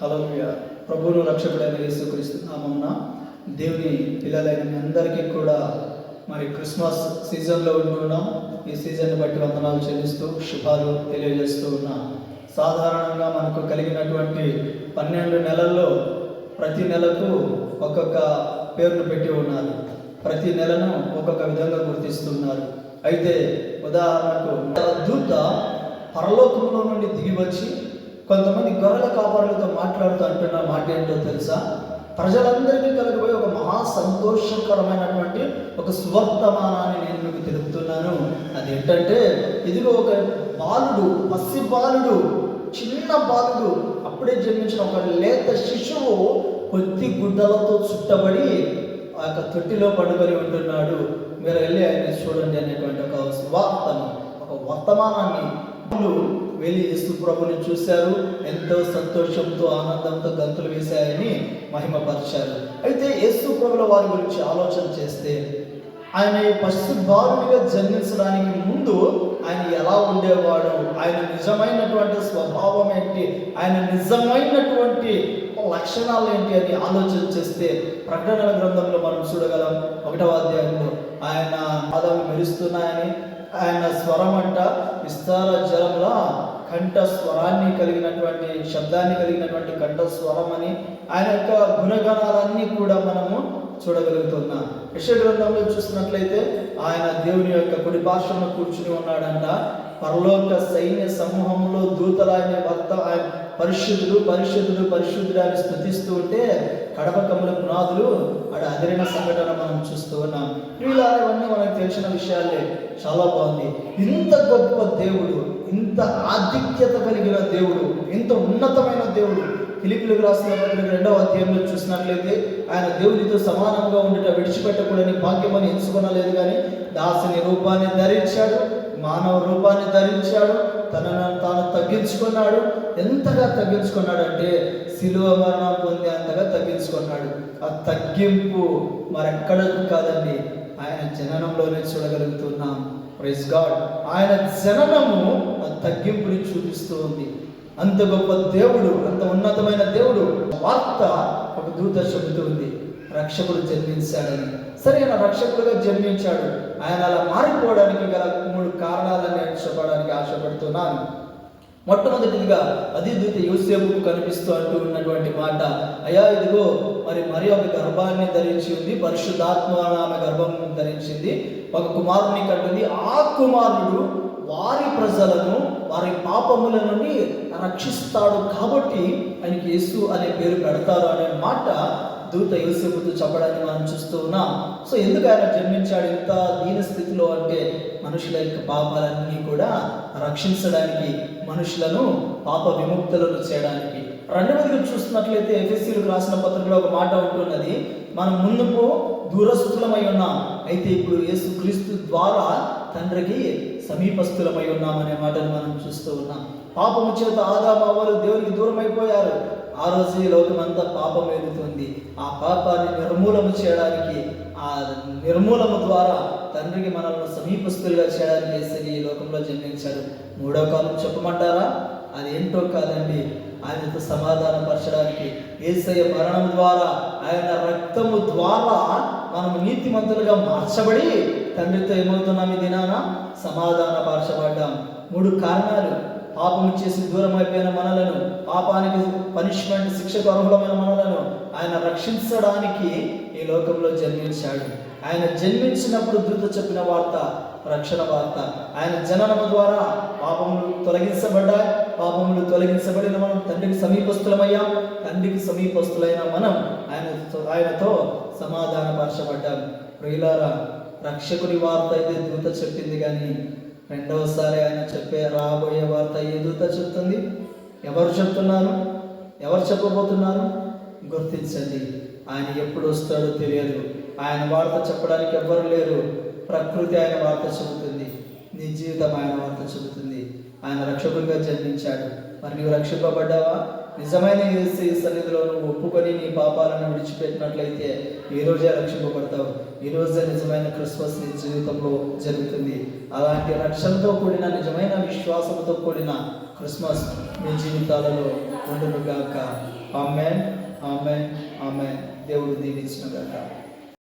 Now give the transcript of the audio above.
హల్లెలూయా. ప్రభువును రక్షకుడైన యేసుక్రీస్తు నామమున దేవుని పిల్లలైన మీ అందరికీ కూడా మరి క్రిస్మస్ సీజన్లో ఉంటున్నాం. ఈ సీజన్ని బట్టి వందనాలు చెల్లిస్తూ శుభాలు తెలియజేస్తూ ఉన్నాం. సాధారణంగా మనకు కలిగినటువంటి 12 నెలల్లో ప్రతి నెలకు ఒక్కొక్క పేరును పెట్టి ఉన్నారు. ప్రతి నెలను ఒక్కొక్క విధంగా గుర్తిస్తున్నారు. అయితే ఉదాహరణకు దూత పరలోకంలో నుండి దిగి వచ్చి కొంతమంది గొర్రెల కాపరులతో మాట్లాడుతూ అంటున్న మాట ఏంటో తెలుసా? ప్రజలందరికీ కలగబోయే ఒక మహా సంతోషకరమైనటువంటి ఒక సువర్తమానాన్ని నేను మీకు తెలుపుతున్నాను. అదేంటంటే, ఇదిగో ఒక బాలుడు, పసి బాలుడు, చిన్న బాలుడు, అప్పుడే జన్మించిన ఒక లేత శిశువు కొద్ది గుడ్డలతో చుట్టబడి ఆ యొక్క తొట్టిలో పడుకొని ఉంటున్నాడు. మీరు వెళ్ళి ఆయన్ని చూడండి అనేటువంటి ఒక వార్తను, ఒక వర్తమానాన్ని వెళ్ళి యేసు ప్రభుని చూశారు. ఎంతో సంతోషంతో ఆనందంతో గంతులు వేశాయని మహిమపరిచారు. అయితే యేసు ప్రభుల వారి గురించి ఆలోచన చేస్తే, ఆయన పసి బాలుడిగా జన్మించడానికి ముందు ఆయన ఎలా ఉండేవాడు, ఆయన నిజమైనటువంటి స్వభావం ఏంటి, ఆయన నిజమైనటువంటి లక్షణాలు ఏంటి అని ఆలోచన చేస్తే ప్రకటనల గ్రంథంలో మనం చూడగలం. 1వ అధ్యాయంలో ఆయన పాదాలు మెరుస్తున్నాయని, ఆయన స్వరం అంట విస్తార జలంలా కంఠ స్వరాన్ని కలిగినటువంటి, శబ్దాన్ని కలిగినటువంటి కంఠ స్వరం అని, ఆయన యొక్క గుణగణాలన్నీ కూడా మనము చూడగలుగుతున్నాం. యెషయా గ్రంథంలో చూసినట్లయితే ఆయన దేవుని యొక్క కుడి పార్శ్వమున కూర్చుని ఉన్నాడంట. పరలోక సైన్య సమూహంలో దూతలు ఆయన భర్త ఆయన పరిశుద్ధుడు పరిశుద్ధుడు పరిశుద్ధుడు అని స్తుతిస్తూ ఉంటే కడప కమ్ముల పునాదులు అక్కడ అదిరిన సంఘటన మనం చూస్తూ ఉన్నాం. ఇవన్నీ మనకు తెలిసిన విషయాలే. చాలా బాగుంది. ఇంత గొప్ప దేవుడు, ఇంత ఆధిక్యత కలిగిన దేవుడు, ఇంత ఉన్నతమైన దేవుడు. ఫిలిప్పీయులకు రాసిన పత్రిక 2వ అధ్యాయంలో చూసినట్లయితే, ఆయన దేవునితో సమానంగా ఉండుట విడిచిపెట్టకూడని భాగ్యమని ఎంచుకొనలేదు, కానీ దాసుని రూపాన్ని ధరించాడు, మానవ రూపాన్ని ధరించాడు, తనను తాను తగ్గించుకున్నాడు. ఎంతగా తగ్గించుకున్నాడంటే శిలువ మరణం పొందేంతగా తగ్గించుకున్నాడు. ఆ తగ్గింపు మరెక్కడ కాదండి, ఆయన జననంలోనే చూడగలుగుతున్నాం. Praise God. ఆయన జననము ఆ తగ్గింపుని చూపిస్తూ ఉంది. అంత గొప్ప దేవుడు, అంత ఉన్నతమైన దేవుడు వార్త ఒక దూత చెబుతూ ఉంది, రక్షకుడు జన్మించాడని. సరైన రక్షకుడుగా జన్మించాడు. ఆయన అలా మారిపోవడానికి గల 3 కారణాలను నేను చెప్పడానికి ఆశపడుతున్నాను. మొట్టమొదటిదిగా అది దూత యోసేపుకు కనిపిస్తూ అంటూ ఉన్నటువంటి మాట, అయ్యా ఇదిగో మరి ఒక గర్భాన్ని ధరించి ఉంది, పరిశుద్ధాత్మ ఆమె గర్భం ధరించింది, ఒక కుమారుని కంటుంది. ఆ కుమారుడు వారి ప్రజలను వారి పాపముల నుండి రక్షిస్తాడు, కాబట్టి ఆయనకి యేసు అనే పేరు పెడతారు అనే మాట దూత యోసేపుతో చెప్పడాన్ని మనం చూస్తూ ఉన్నాం. సో ఎందుకు ఆయన జన్మించాడు ఇంత దీన స్థితిలో అంటే, మనుషుల యొక్క పాపాలన్నీ కూడా రక్షించడానికి, మనుషులను పాప విముక్తులను చేయడానికి. రెండవదిగా చూస్తున్నట్లయితే ఎఫెసీయులకు రాసిన పత్రికలో ఒక మాట ఉంటున్నది, మనం ముందుకు దూరస్థులమై ఉన్నాం, అయితే ఇప్పుడు యేసుక్రీస్తు ద్వారా తండ్రికి సమీపస్థులమై ఉన్నామనే మాటను మనం చూస్తూ ఉన్నాం. పాపము చేత ఆదాము అవ్వలు దేవునికి దూరం అయిపోయారు. ఆ రోజు ఈ లోకమంతా పాపం ఎదుగుతుంది. ఆ పాపాన్ని నిర్మూలన చేయడానికి, ఆ నిర్మూలన ద్వారా తండ్రికి మనల్ని సమీపస్తులుగా చేయడానికి యేసయ్య ఈ లోకంలో జన్మించాడు. 3వ కాలం చెప్పమంటారా? అదేంటో కాదండి, ఆయనతో సమాధానపరచడానికి. యేసయ్య మరణం ద్వారా, ఆయన రక్తము ద్వారా మనము నీతిమంతులుగా మార్చబడి తండ్రితో ఏమవుతున్నాం? ఈ దినాన సమాధానపరచబడ్డాం. 3 కారణాలు. పాపం చేసి దూరం అయిపోయిన మనలను, పాపానికి పనిష్మెంట్ శిక్షకు అర్హులమైన మనలను ఆయన రక్షించడానికి ఈ లోకంలో జన్మించాడు. ఆయన జన్మించినప్పుడు దూత చెప్పిన వార్త రక్షణ వార్త. ఆయన జననము ద్వారా పాపములు తొలగించబడ్డాయి. పాపములు తొలగించబడిన మనం తండ్రికి సమీపస్థులమయ్యాం. తండ్రికి సమీపస్థులైన మనం ఆయనతో సమాధానపరచబడ్డాం. ప్రియులారా, రక్షకుడి వార్త అయితే దూత చెప్పింది, కానీ రెండవసారి ఆయన చెప్పే రాబోయే వార్త ఏ దూత చెప్తుంది? ఎవరు చెప్తున్నారు? ఎవరు చెప్పబోతున్నారు? గుర్తించండి. ఆయన ఎప్పుడు వస్తాడో తెలియదు. ఆయన వార్త చెప్పడానికి ఎవ్వరు లేరు. ప్రకృతి ఆయన వార్త చెబుతుంది, నీ జీవితం ఆయన వార్త చెబుతుంది. ఆయన రక్షకుడిగా జన్మించాడు. మరి నీవు రక్షింపబడ్డావా? నిజమైన యేసు సన్నిధిలో నువ్వు ఒప్పుకొని నీ పాపాలను విడిచిపెట్టినట్లయితే ఈ రోజే రక్షింపబడతావు. ఈ రోజే నిజమైన క్రిస్మస్ నీ జీవితంలో జరుగుతుంది. అలాంటి రక్షణతో కూడిన, నిజమైన విశ్వాసంతో కూడిన క్రిస్మస్ మీ జీవితాలలో ఉండును గాక. ఆమేన్, ఆమేన్, ఆమేన్. దేవుడు దీవించును గాక.